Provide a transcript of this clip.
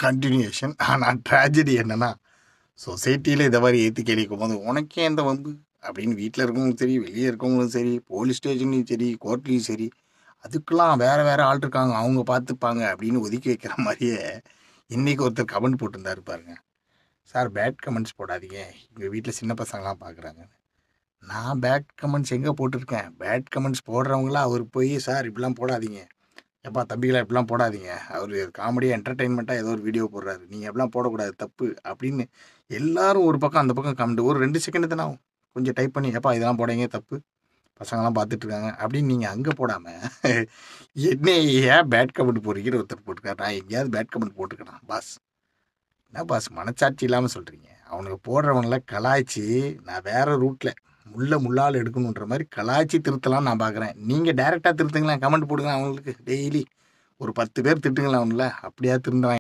Continuation. ஆனால் tragedy என்னன்னா, சொசைட்டியில் இதை மாதிரி ஏற்றி கேட்கும் போது உனக்கே எந்த வம்பு அப்படின்னு வீட்டில் இருக்கவங்களும் சரி, வெளியே இருக்கவங்களும் சரி, போலீஸ் ஸ்டேஷன்லையும் சரி, கோர்ட்லேயும் சரி, அதுக்கெல்லாம் வேறு வேறு ஆள் இருக்காங்க, அவங்க பார்த்துப்பாங்க அப்படின்னு ஒதுக்கி வைக்கிற மாதிரியே இன்றைக்கி ஒருத்தர் கமெண்ட் போட்டிருந்தாரு பாருங்க. சார் பேட் கமெண்ட்ஸ் போடாதீங்க, எங்கள் வீட்டில் சின்ன பசங்களாம் பார்க்குறாங்க. நான் பேட் கமெண்ட்ஸ் எங்கே போட்டிருக்கேன்? பேட் கமெண்ட்ஸ் போடுறவங்களாம் அவர் போய் சார் இப்படிலாம் போடாதீங்க, எப்பா தம்பிகளா இப்படிலாம் போடாதீங்க, அவர் காமெடியாக என்டர்டெயின்மெண்ட்டாக ஏதோ ஒரு வீடியோ போடுறாரு, நீங்கள் எப்படிலாம் போடக்கூடாது தப்பு அப்படின்னு எல்லாரும் ஒரு பக்கம் அந்த பக்கம் கமெண்ட் ஒரு 2 செகண்ட் தானே ஆகும். கொஞ்சம் டைப் பண்ணி எப்பா இதெல்லாம் போடாதீங்க தப்பு, பசங்களாம் பார்த்துட்ருக்காங்க அப்படின்னு நீங்கள் அங்கே போடாமல் என்ன ஏன் பேட் கமெண்ட் போடுறீங்கன்னு ஒருத்தர் போட்டிருக்காரு. நான் எங்கேயாவது பேட் கமெண்ட் போட்டிருக்கேனா பாஸ்? என்ன பாஸ் மனச்சாட்சி இல்லாமல் சொல்கிறீங்க? அவனுக்கு போடுறவங்கள கலாய்ச்சி நான் வேறு ரூட்டில் முள்ளால் எடுக்கணுன்ற மாதிரி கலாய்ச்சி திருத்தலாம் நான் பார்க்குறேன். நீங்கள் டேரெக்டாக திருத்துங்களேன், கமெண்ட் போடுங்க அவங்களுக்கு டெய்லி ஒரு 10 பேர் திட்டுங்களேன் அவங்கள, அப்படியா திருந்துவாங்க.